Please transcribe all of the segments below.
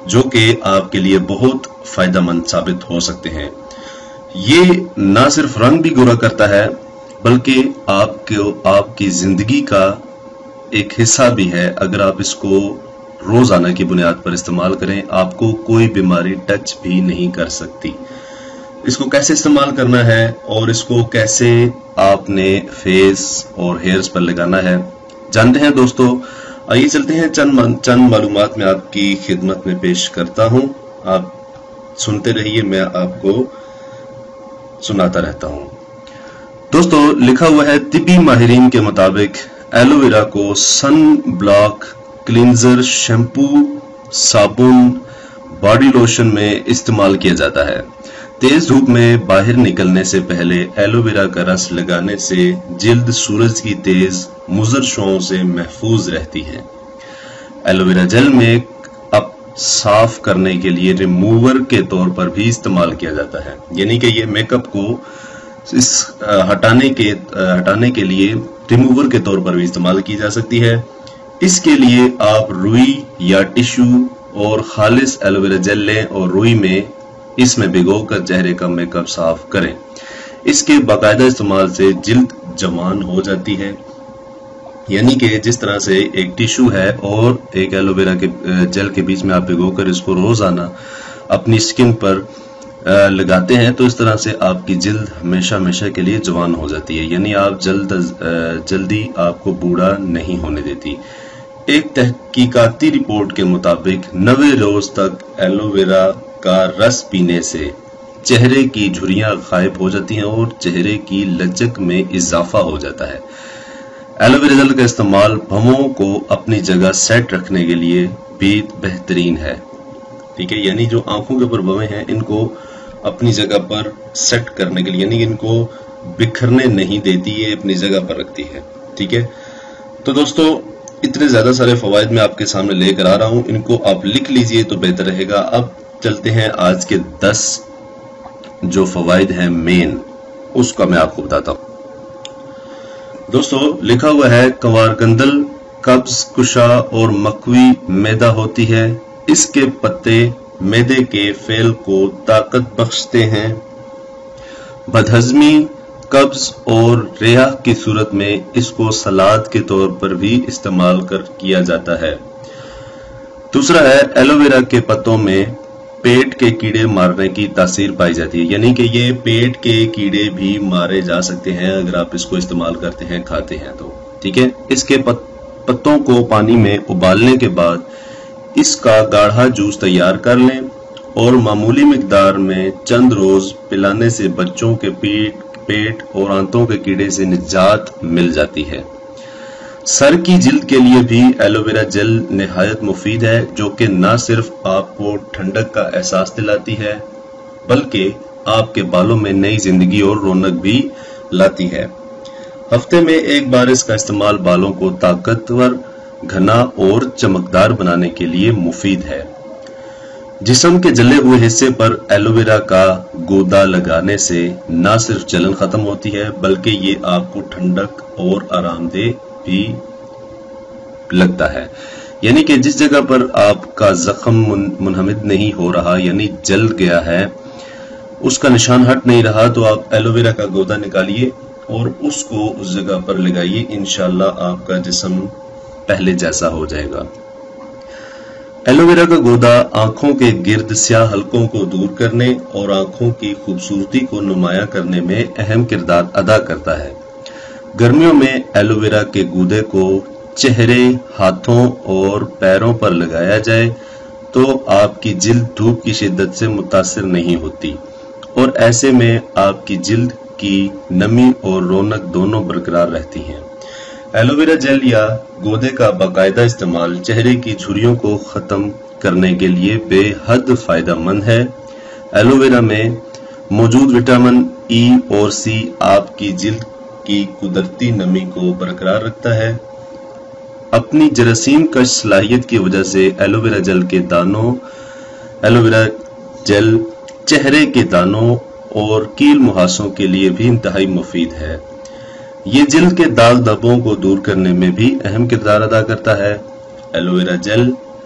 جو کہ آپ کے لیے بہت فائدہ مند ثابت ہو سکتے ہیں۔ یہ نہ صرف رنگ بھی گورا کرتا ہے بلکہ آپ کی زندگی کا ایک حصہ بھی ہے۔ اگر آپ اس کو روزانہ کی بنیاد پر استعمال کریں آپ کو کوئی بیماری ٹچ بھی نہیں کر سکتی۔ اس کو کیسے استعمال کرنا ہے اور اس کو کیسے آپ نے فیس اور ہیئرز پر لگانا ہے جانتے ہیں دوستو۔ آئیے چلتے ہیں چند معلومات میں آپ کی خدمت میں پیش کرتا ہوں، آپ سنتے رہیے، میں آپ کو سناتا رہتا ہوں۔ دوستو لکھا ہوا ہے طبی ماہرین کے مطابق ایلو ویرا کو سن بلاک، کلینزر، شیمپو، صابن، باڈی لوشن میں استعمال کیا جاتا ہے۔ تیز دھوپ میں باہر نکلنے سے پہلے ایلو ویرا کا رس لگانے سے جلد سورج کی تیز مضر شعاعوں سے محفوظ رہتی ہے۔ ایلو ویرا جیل میں اب صاف کرنے کے لیے ریموور کے طور پر بھی استعمال کیا جاتا ہے، یعنی کہ یہ میک اپ کو ہٹانے کے لیے ریموور کے طور پر بھی استعمال کی جا سکتی ہے۔ اس کے لیے آپ روئی یا ٹشو اور خالص ایلو ویرا جیل لیں اور روئی میں اس میں بھگو کر چہرے کا میک اپ صاف کریں۔ اس کے باقاعدہ استعمال سے جلد جوان ہو جاتی ہے، یعنی کہ جس طرح سے ایک ٹشو ہے اور ایک ایلو ویرا کے جیل کے بیچ میں آپ بھگو کر اس کو روزانہ اپنی سکن پر لگاتے ہیں تو اس طرح سے آپ کی جلد ہمیشہ کے لیے جوان ہو جاتی ہے، یعنی آپ جلدی آپ کو بوڑھا نہیں ہونے دیتی۔ ایک تحقیقاتی رپورٹ کے مطابق 90 روز تک ایلو ویرا کا رس پینے سے چہرے کی جھریاں غائب ہو جاتی ہیں اور چہرے کی لچک میں اضافہ ہو جاتا ہے۔ ایلو ویرا جیل کا استعمال بھووں کو اپنی جگہ سیٹ رکھنے کے لیے بھی بہترین ہے، ٹھیک ہے، یعنی جو آنکھوں کے اوپر بھویں ہیں ان کو اپنی جگہ پر سیٹ کرنے کے لیے، یعنی ان کو بکھرنے نہیں دیتی، یہ اپنی جگہ پر رکھتی ہے، ٹھیک ہے۔ تو دوستو اتنے زیادہ سارے فوائد میں آپ کے سامنے لے کر آ رہا ہوں، ان کو آپ لکھ لیجئے تو بہتر رہے گا۔ اب چلتے ہیں آج کے 10 جو فوائد ہیں مین، اس کا میں آپ کو بتاتا ہوں۔ دوستو لکھا ہوا ہے کنوارگندل قبض کشا اور مکوی معدہ ہوتی ہے، اس کے پتے معدے کے فعل کو طاقت بخشتے ہیں۔ بدہضمی، قبض اور ریح کی صورت میں اس کو سلاد کے طور پر بھی استعمال کیا جاتا ہے۔ دوسرا ہے ایلو ویرا کے پتوں میں پیٹ کے کیڑے مارنے کی تاثیر پائی جاتی ہے، یعنی کہ یہ پیٹ کے کیڑے بھی مارے جا سکتے ہیں اگر آپ اس کو استعمال کرتے ہیں، کھاتے ہیں تو، ٹھیک ہے۔ اس کے پتوں کو پانی میں ابالنے کے بعد اس کا گاڑھا جوس تیار کر لیں اور معمولی مقدار میں چند روز پلانے سے بچوں کے پیٹ اور آنتوں کے کیڑے سے نجات مل جاتی ہے۔ سر کی جلد کے لیے بھی ایلو ویرا جیل نہایت مفید ہے، جو کہ نہ صرف آپ کو ٹھنڈک کا احساس دلاتی ہے بلکہ آپ کے بالوں میں نئی زندگی اور رونق بھی لاتی ہے۔ ہفتے میں ایک بار اس کا استعمال بالوں کو طاقتور، گھنا اور چمکدار بنانے کے لیے مفید ہے۔ جسم کے جلے ہوئے حصے پر ایلو ویرا کا گودا لگانے سے نہ صرف جلن ختم ہوتی ہے بلکہ یہ آپ کو ٹھنڈک اور آرام دہ بھی لگتا ہے، یعنی کہ جس جگہ پر آپ کا زخم منہمد نہیں ہو رہا، یعنی جل گیا ہے، اس کا نشان ہٹ نہیں رہا، تو آپ ایلو ویرا کا گودا نکالیے اور اس کو اس جگہ پر لگائیے، انشاءاللہ آپ کا جسم پہلے جیسا ہو جائے گا۔ ایلو ویرا کا گودا آنکھوں کے گرد سیاہ حلقوں کو دور کرنے اور آنکھوں کی خوبصورتی کو نمایاں کرنے میں اہم کردار ادا کرتا ہے۔ گرمیوں میں ایلو ویرا کے گودے کو چہرے، ہاتھوں اور پیروں پر لگایا جائے تو آپ کی جلد دھوپ کی شدت سے متاثر نہیں ہوتی اور ایسے میں آپ کی جلد کی نمی اور رونق دونوں برقرار رہتی ہیں۔ ایلو ویرا جیل یا گودے کا باقاعدہ استعمال چہرے کی جھریوں کو ختم کرنے کے لیے بے حد فائدہ مند ہے۔ ایلو ویرا میں موجود وٹامن ای اور سی آپ کی جلد کی قدرتی نمی کو برقرار رکھتا ہے۔ اپنی جراثیم کش صلاحیت کی وجہ سے ایلو ویرا جیل چہرے کے دانوں اور کیل مہاسوں کے لیے بھی انتہائی مفید ہے۔ یہ جلد کے داغ دھبوں کو دور کرنے میں بھی اہم کردار ادا کرتا ہے۔ Aloe vera jail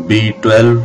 B12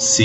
C,